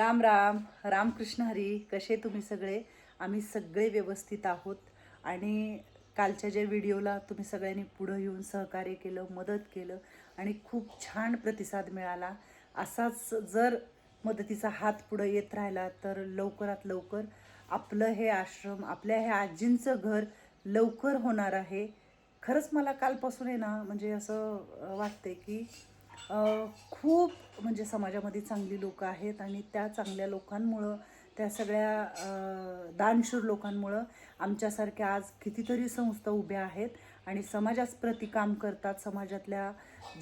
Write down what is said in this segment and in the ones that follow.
राम राम रामकृष्ण हरी. कसे तुम्ही सगळे? आम्ही सगळे व्यवस्थित आहोत. आणि कालच्या ज्या व्हिडिओला तुम्ही सगळ्यांनी पुढं येऊन सहकार्य केलं, मदत केलं आणि खूप छान प्रतिसाद मिळाला. असाच जर मदतीचा हात पुढं येत राहिला तर लवकरात लवकर आपलं हे आश्रम, आपल्या ह्या आजींचं घर लवकर होणार आहे. खरंच मला कालपासून आहे ना, म्हणजे असं वाटते की खूप म्हणजे समाजामध्ये चांगली लोकं आहेत आणि त्या चांगल्या लोकांमुळं, त्या सगळ्या दानशूर लोकांमुळं आमच्यासारख्या आज कितीतरी संस्था उभ्या आहेत आणि समाजाप्रती काम करतात. समाजातल्या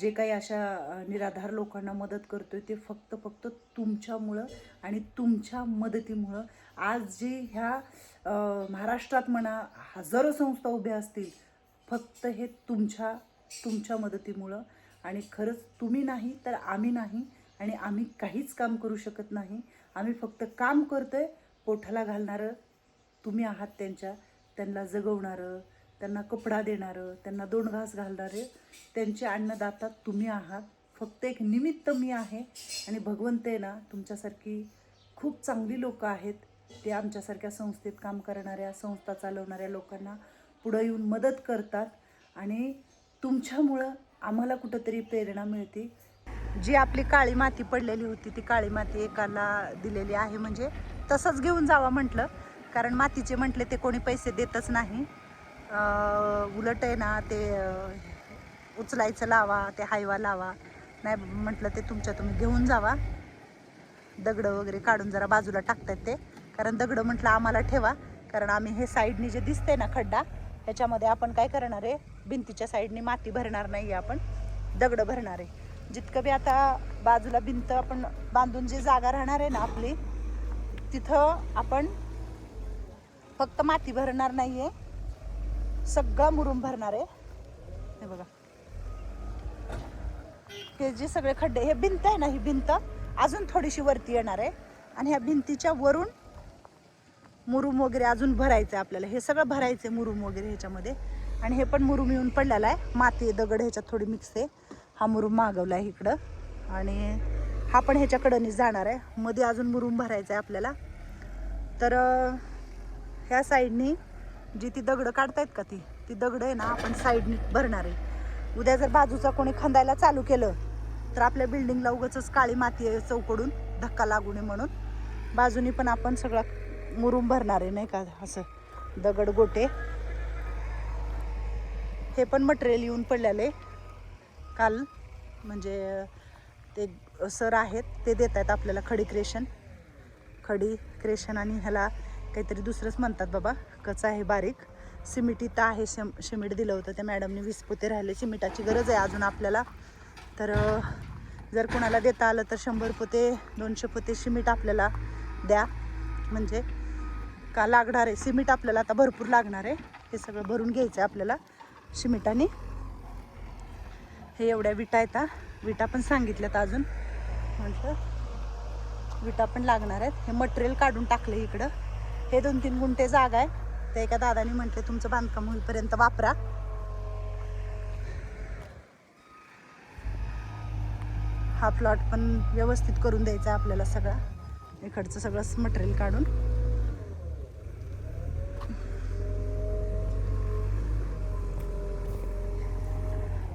जे काही अशा निराधार लोकांना मदत करतोय ते फक्त तुमच्यामुळं आणि तुमच्या मदतीमुळं. आज जे ह्या महाराष्ट्रात म्हणा हजारो संस्था उभ्या असतील, फक्त हे तुमच्या मदतीमुळं. आणि खरंच तुम्ही नाही तर आम्ही नाही, आणि आम्ही काहीच काम करू शकत नाही. आम्ही फक्त काम करतोय. पोठाला घालणारं तुम्ही आहात, त्यांना जगवणारं, त्यांना कपडा देणारं, त्यांना 2 घास घालणारे त्यांचे अन्नदाता तुम्ही आहात. फक्त एक निमित्त मी आहे आणि भगवंत आहे ना, तुमच्यासारखी खूप चांगली लोकं आहेत. ते आमच्यासारख्या संस्थेत काम करणाऱ्या, संस्था चालवणाऱ्या लोकांना पुढं येऊन मदत करतात आणि तुमच्यामुळं आम्हाला कुठंतरी प्रेरणा मिळते. जी आपली काळी माती पडलेली होती ती काळी माती एकाला दिलेली आहे, म्हणजे तसंच घेऊन जावा म्हटलं. कारण मातीचे म्हटले ते कोणी पैसे देतच नाही. उलट आहे ना, ते उचलायचं लावा, ते हायवा लावा. नाही म्हटलं ते तुम्ही घेऊन जावा. दगडं वगैरे काढून जरा बाजूला टाकतात ते, कारण दगडं म्हटलं आम्हाला ठेवा. कारण आम्ही हे साईडनी जे दिसते ना खड्डा, ह्याच्यामध्ये आपण काय करणार आहे, भिंतीच्या साईडनी माती भरणार नाही, आपण दगडं भरणार आहे. जितकं बी आता बाजूला भिंत आपण बांधून जी जागा राहणार आहे ना आपली, तिथं आपण फक्त माती भरणार नाही आहे, सगळं मुरुम भरणार आहे. हे बघा, हे जे सगळे खड्डे, हे भिंत आहे ना, ही भिंत अजून थोडीशी वरती येणार आहे आणि ह्या भिंतीच्या वरून मुरुम वगैरे अजून भरायचं आहे आपल्याला. हे सगळं भरायचं आहे मुरुम वगैरे ह्याच्यामध्ये. आणि हे पण मुरुम येऊन पडलेला आहे, माती दगड ह्याच्यात थोडी मिक्स आहे. हा मुरुम मागवला आहे इकडं आणि हा पण ह्याच्याकडंच जाणार आहे. मध्ये अजून मुरुम भरायचा आहे आपल्याला. तर ह्या साईडनी जी ती दगडं काढतायत का, ती दगडं आहे ना आपण साईडनी भरणार आहे. उद्या जर बाजूचा कोणी खंदायला चालू केलं तर आपल्या बिल्डिंगला उगाचच काळी माती आहे चौकडून, धक्का लागू नये म्हणून बाजूनी पण आपण सगळा मुरुम भरणार आहे, नाही का, असं दगड गोटे. हे पण मटेरियल येऊन पडलेले काल, म्हणजे ते सर आहेत ते देत आहेत आपल्याला खडी क्रेशन आणि ह्याला काहीतरी दुसरंच म्हणतात बाबा. कच्चा आहे बारीक. सिमेंट इथं आहे, सिमेंट दिलं होतं त्या मॅडमने. 20 पोते राहिले. सिमेंटाची गरज आहे अजून आपल्याला. तर जर कोणाला देता आलं तर 100 पोते 200 पोते सिमेंट आपल्याला द्या. म्हणजे का लागणार आहे सिमेंट आपल्याला, आता भरपूर लागणार आहे. हे सगळं भरून घ्यायचं आहे आपल्याला सिमेंटाने. हे एवढ्या विटा आहेत. विटा पण सांगितल्यात अजून, म्हटलं विटा पण लागणार आहेत. हे मटेरियल काढून टाकलं इकडं. हे 2-3 गुंठे जागा आहे. ते एका दादानी म्हटले तुमचं बांधकाम होईपर्यंत वापरा. हा प्लॉट पण व्यवस्थित करून द्यायचा आपल्याला सगळा, इकडचं सगळं मटेरियल काढून.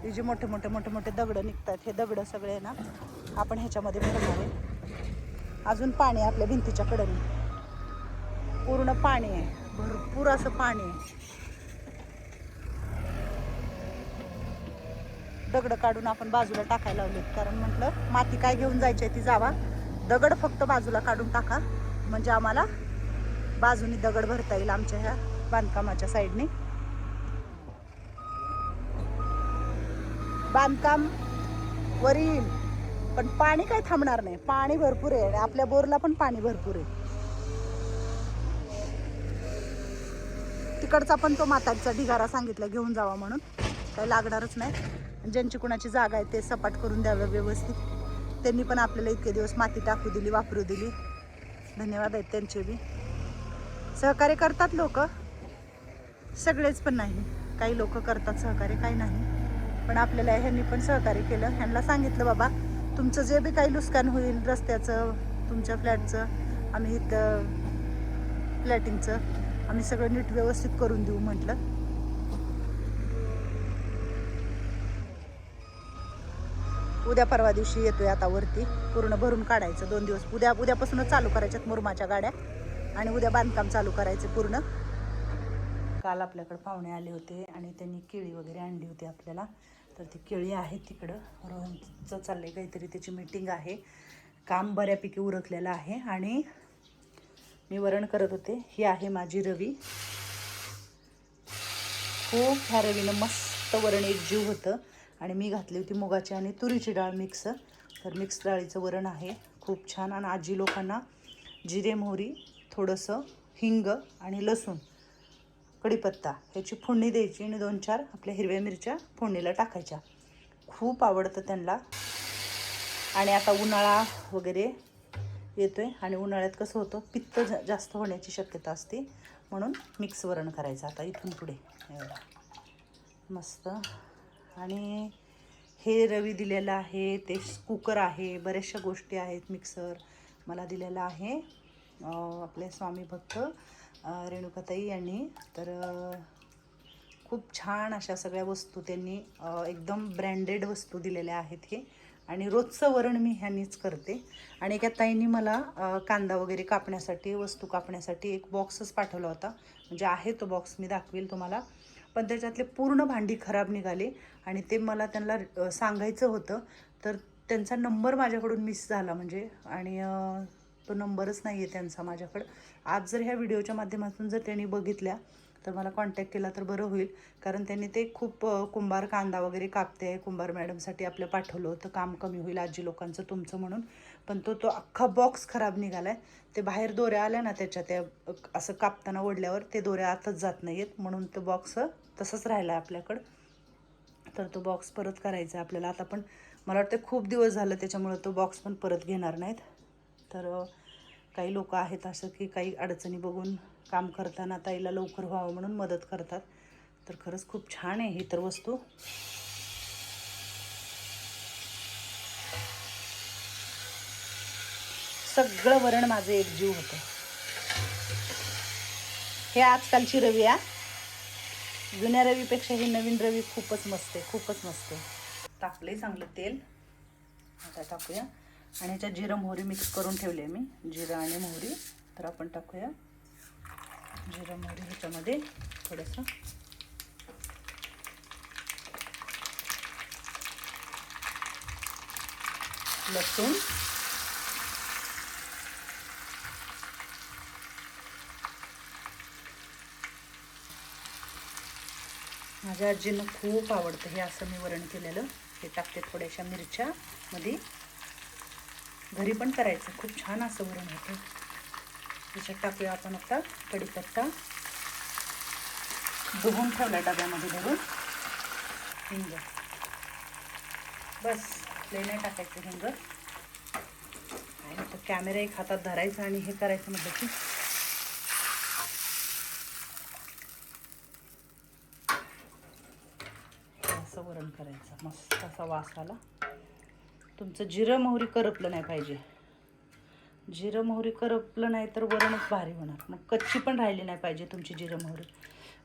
हे जे मोठे मोठे दगडं निघतात, हे दगडं सगळे ना आपण ह्याच्यामध्ये भरणार आहे. अजून पाणी आपल्या भिंतीच्या कडेने पूर्ण पाणी आहे, भरपूर असं पाणी आहे. दगडं काढून आपण बाजूला टाकायला लावलेत, कारण म्हटलं माती काय घेऊन जायची आहे ती जावा, दगड फक्त बाजूला काढून टाका, म्हणजे आम्हाला बाजूनी दगड भरता येईल आमच्या ह्या बांधकामाच्या साईडने. बांधकाम वर येईल पण पाणी काही थांबणार नाही. पाणी भरपूर आहे आणि आपल्या बोरला पण पाणी भरपूर आहे. तिकडचा पण तो म्हातारीचा ढिगारा सांगितला घेऊन जावा म्हणून, काही लागणारच नाही. ज्यांची कुणाची जागा आहे ते सपाट करून द्यावं व्यवस्थित. त्यांनी पण आपल्याला इतके दिवस माती टाकू दिली, वापरू दिली. धन्यवाद आहेत त्यांचे बी. सहकार्य करतात लोक, सगळेच पण नाही. काही लोक करतात सहकार्य, काही नाही. पण आपल्याला ह्यांनी पण सहकार्य केलं. ह्यांना सांगितलं बाबा तुमचं जे बी काही नुकसान होईल, रस्त्याचं तुमच्या फ्लॅटचं, आम्ही इथं फ्लॅटिंगचं आम्ही सगळं नीट व्यवस्थित करून देऊ म्हटलं. उद्या परवा दिवशी येतोय आता वरती, पूर्ण भरून काढायचं 2 दिवस. उद्यापासूनच चालू करायच्यात मुरुमाच्या गाड्या आणि उद्या बांधकाम चालू करायचं पूर्ण. काल आपल्याकडे पाहुणे आले होते आणि त्यांनी केळी वगैरे आणली होती आपल्याला, तर ती केळी आहेत तिकडं. रोहनचं चाललंय काहीतरी, त्याची मीटिंग आहे. काम बऱ्यापैकी उरकलेलं आहे आणि मी वरण करत होते. ही आहे माझी रवी. खूप ह्या रवीनं मस्त वरण एक जीव होतं. आणि मी घातली होती मुगाची आणि तुरीची डाळ मिक्स, तर मिक्स डाळीचं वरण आहे खूप छान. आणि आजी लोकांना जिरे मोहरी, थोडंसं हिंग आणि लसूण, कढीपत्ता ह्याची फोडणी द्यायची आणि 2-4 आपल्या हिरव्या मिरच्या फोडणीला टाकायच्या. खूप आवडतं त्यांना. आणि आता उन्हाळा वगैरे येतोय आणि उन्हाळ्यात कसं होतं, पित्त जास्त होण्याची शक्यता असते, म्हणून मिक्स वरण करायचं आता इथून पुढे. एवढा मस्त. आणि हे रवी दिलेलं आहे, ते कुकर आहे, बऱ्याचशा गोष्टी आहेत. मिक्सर मला दिलेला आहे आपले स्वामी भक्त रेणुकाताई यांनी. तर खूप छान अशा सगळ्या वस्तू त्यांनी एकदम ब्रँडेड वस्तू दिलेल्या आहेत हे. आणि रोजचं वरण मी ह्यांनीच करते. आणि एका ताईंनी मला कांदा वगैरे कापण्यासाठी, वस्तू कापण्यासाठी एक बॉक्सच पाठवला होता. म्हणजे आहे तो बॉक्स, मी दाखवेल तुम्हाला. पण त्याच्यातले पूर्ण भांडी खराब निघाले आणि ते मला त्यांना सांगायचं होतं, तर त्यांचा नंबर माझ्याकडून मिस झाला म्हणजे. आणि तो नंबरच नाही आहे त्यांचा माझ्याकडं. आज जर ह्या व्हिडिओच्या माध्यमातून जर त्यांनी बघितल्या तर मला कॉन्टॅक्ट केला तर बरं होईल. कारण त्यांनी ते खूप कुंभार कांदा वगैरे कापते, कुंभार मॅडमसाठी आपलं पाठवलं होतं, काम कमी होईल आजी लोकांचं तुमचं म्हणून. पण तो अख्खा बॉक्स खराब निघाला आहे. ते बाहेर दोऱ्या आल्या ना त्याच्या, त्या असं कापताना ओढल्यावर ते दोऱ्या आतच जात नाही आहेत, म्हणून तो बॉक्स तसंच राहिला आहे आपल्याकडं. तर तो बॉक्स परत करायचा आहे आपल्याला आता. पण मला वाटतं खूप दिवस झालं, त्याच्यामुळं तो बॉक्स पण परत घेणार नाहीत. तर काही लोक आहेत असं की काही अडचणी बघून काम करताना ताईला लवकर व्हावं म्हणून मदत करतात. तर खरंच खूप छान आहे ही तर वस्तू. सगळं वरण माझं एक जीव होतं. हे आजकालची रवी आहे, जुन्या रवीपेक्षा ही नवीन रवी खूपच मस्त आहे, खूपच मस्त आहे. टाकले चांगलं तेल, आता टाकूया. आणि ह्याच्यात जिरं मोहरी मिक्स करून ठेवले मी, जिरं आणि मोहरी. तर आपण टाकूया जिरं मोहरी ह्याच्यामध्ये, थोडंसं लसूण, माझ्या आजींना खूप आवडतं हे असं मी वरण केलेलं. हे टाकते थोड्याशा मिरच्या मध्ये, घरी पण करायचं, खूप छान असं वरण होतं. त्याच्यात टाकूया आपण आता कढीपत्ता, धुवून ठेवला डब्यामध्ये भरून. हिंग, बस लय नाही टाकायचं हिंग. आणि आता कॅमेरा एक हातात धरायचा आणि हे करायचं म्हटलं की असं वरण करायचं, मस्त असा वास आला. तुमचं जिरं मोहरी करपलं नाही पाहिजे. जिरं मोहरी करपलं नाही तर वरणच भारी होणार. मग कच्ची पण राहिली नाही पाहिजे तुमची जिरं मोहरी.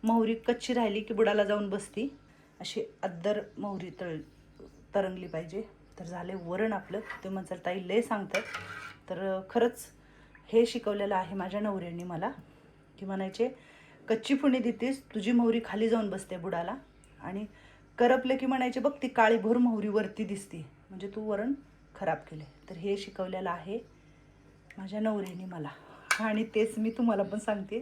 मोहरी कच्ची राहिली की बुडाला जाऊन बसती, अशी अद्दर मोहरी तरंगली पाहिजे. तर झाले वरण आपलं. ते म्हणतात ताई लय सांगतात. तर खरंच हे शिकवलेलं आहे माझ्या नवऱ्यांनी मला, की म्हणायचे कच्ची फोडणी देतेस, तुझी मोहरी खाली जाऊन बसते बुडाला, आणि करपले की म्हणायचे बघ ती काळी भोर मोहरी वरती दिसते, म्हणजे तू वरण खराब केले. तर हे शिकवलेलं आहे माझ्या नवऱ्याने मला, आणि तेच मी तुम्हाला पण सांगते.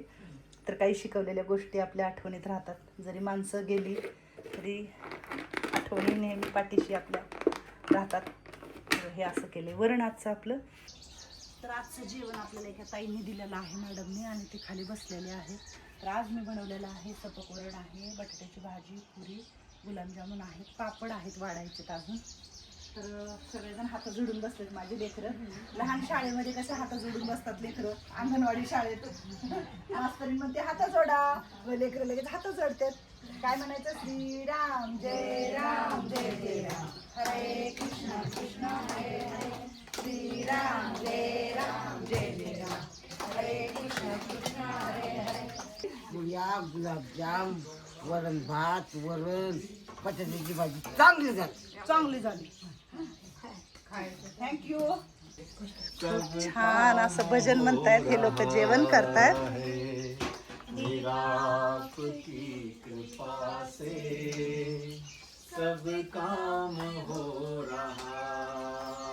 तर काही शिकवलेल्या गोष्टी आपल्या आठवणीत राहतात. जरी माणसं गेली तरी आठवणी नेहमी पाठीशी आपल्या राहतात. तर हे असं केलं वरण आजचं आपलं. तर आजचं जेवण आपल्याला एका ताईंनी दिलेलं आहे मॅडमने, आणि ते खाली बसलेले आहे. तर आज मी बनवलेलं आहे सपक वरण आहे, बटाट्याची भाजी, पुरी, गुलाबजामुन आहेत, पापड आहेत वाढायचे अजून. तर सगळेजण हात जोडून बसलेत माझे लेकरं. लहान शाळेमध्ये कसे हात जोडून बसतात लेकरं, अंगणवाडी शाळेत आजपर्यंत म्हणते हात जोडा, व लेकरं लगेच हात जोडतात. काय म्हणायचं, श्रीराम जय राम जय जय राम, हरे कृष्ण कृष्ण हरे हरे, श्री राम जय जय राम, हरे कृष्ण कृष्ण हरे हरे. गुलाबजाम, वरण भात, वरण, बटाट्याची भाजी चांगली झाली. चांगली झाली. थँक्यू. छान असं भजन म्हणतायत हे लोक, जेवण करतायत. आपकी कृपा से सब काम हो रहा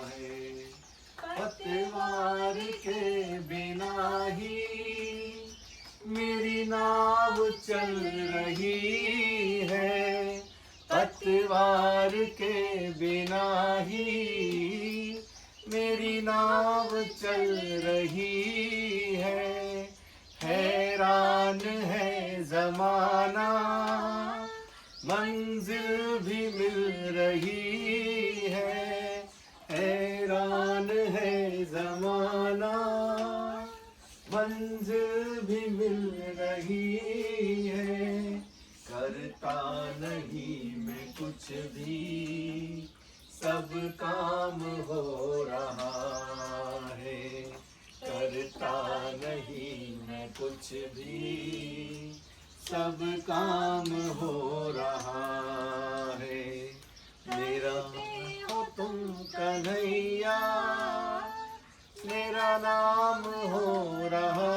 है, पतवार के बिना ही मेरी नाव चल रही है, पतवार के बिना ही मेरी नाव चल रही है. हैरान है जमाना, मंजिल भी मिल रही है. हैरान है जमाना, मंजिल भी मिल रही है. करता नहीं मैं कुछ भी, सब काम हो रहा है. करता नहीं मैं कुछ भी, सब काम हो रहा है. मेरा हो तुम कन्हैया, मेरा नाम हो रहा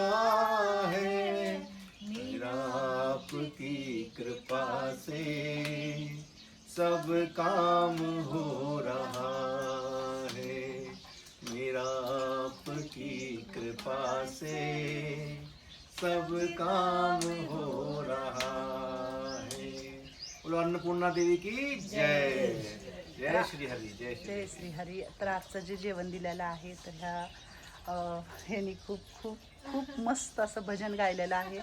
है. मेरा आपकी कृपा से सब काम हो रहा है. मेरा आपकी कृपा से सब काम हो रहा है. बोलो अन्नपूर्णा देवी की जय. जय श्री हरी. जय श्री. जय श्री हरी. तर आजचं जे जेवण दिलेलं आहे तर ह्या ह्यांनी खूप खूप खूप मस्त असं भजन गायलेलं आहे.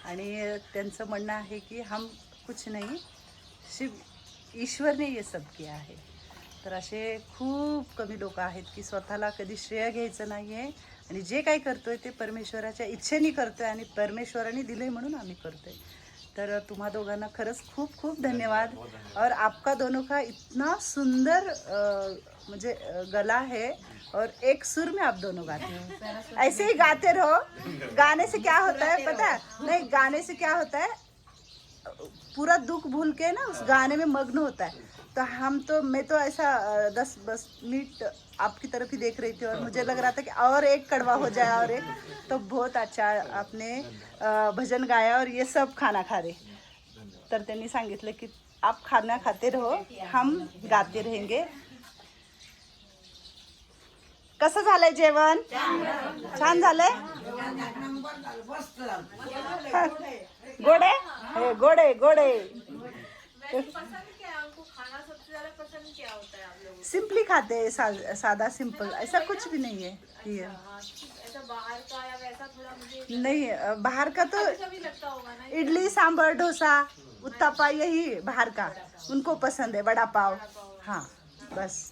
आणि त्यांचं म्हणणं आहे की हम कुछ नहीं, शिव ईश्वर ने ये सब किया है. तर असे खूप कमी लोक आहेत की स्वतःला कधी श्रेय घ्यायचं नाही आहे, आणि जे काही करतोय ते परमेश्वराच्या इच्छेने करतोय, आणि परमेश्वराने दिले म्हणून आम्ही करतोय. तर तुम्हा दोघांना खरंच खूप खूप धन्यवाद. और आपका दोनों का इतना सुंदर मुझे गला है, और एक सुर में आप दोनों गाते हो. ऐसे ही गाते रहो. गाने से क्या होता है पता है? नहीं, गाने से क्या होता है, पूरा दुख भूल के ना उस गाने में मग्न होता है. तो मैं तो ऐसा 10 मिनट आपकी तरफ ही देख रही थी, और मुझे लग रहा था कि और एक कड़वा हो जाए, और एक. तो बहुत अच्छा आपने भजन गाया, और ये सब खाना खा रहे. तर त्यांनी सांगितलं की आप खाना खाते रहो, हम गाते रहेंगे. कसं झालंय जेवण? छान झालंय. गोडे गोडे गोडे. सिंपली खाते हैं, सादा सिंपल, ऐसा कुछ भी नहीं है ये. ऐसा बाहर का या वैसा थोड़ा मुझे नहीं, बाहर का तो कभी लगता होगा ना. इडली सांभर डोसा उत्तपा यही बाहर का उनको पसंद है, वड़ा पाव. हाँ बस.